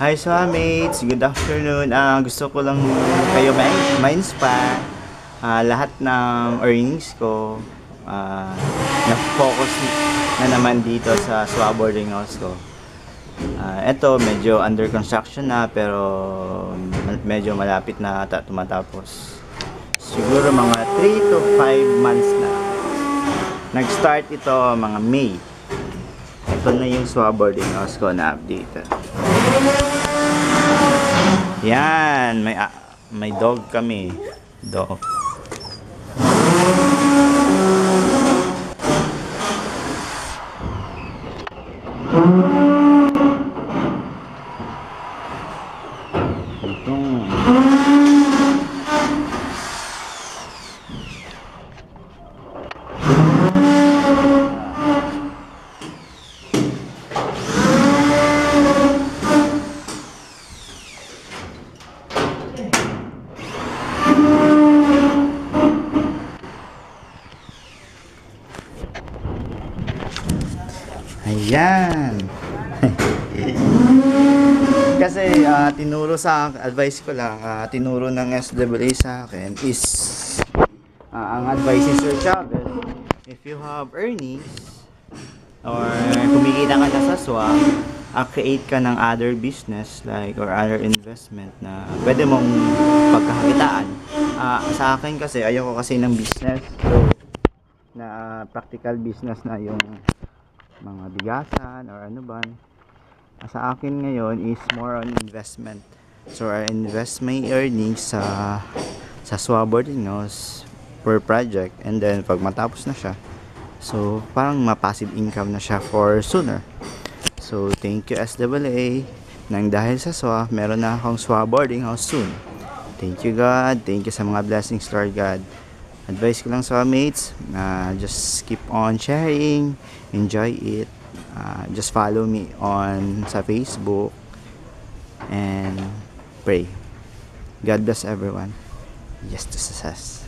Hi Swamates! Good afternoon. Gusto ko lang kayo ma-inspire. Lahat ng earnings ko na-focus na naman dito sa SWA boarding house ko. Ito medyo under construction na pero medyo malapit na tumatapos. Siguro mga 3 to 5 months na. Nag-start ito mga May. Ito na yung SWA boarding house ko na update. Yan, may dog kami. Dog. Ayan. Kasi tinuro sa advice ko lang, tinuro ng SWA sa akin is ang advice ni Sir Chavez, if you have earnings or kumikita ka na sa SWA, create ka ng other business like or other investment na pwede mong pagkakakitaan. Sa akin kasi ayoko kasi ng business, so na practical business na yung mga bigasan or ano ba. Sa akin ngayon is more on investment. So I invest my earnings sa SWA boarding house per project, and then pag matapos na siya, so parang ma-passive income na siya for sooner. So thank you SWA nang dahil sa SWA meron na akong SWA boarding house soon. Thank you God, thank you sa mga blessings Lord God. Advice ko lang sa mates, just keep on sharing, enjoy it, just follow me on sa Facebook and pray. God bless everyone. Yes to success.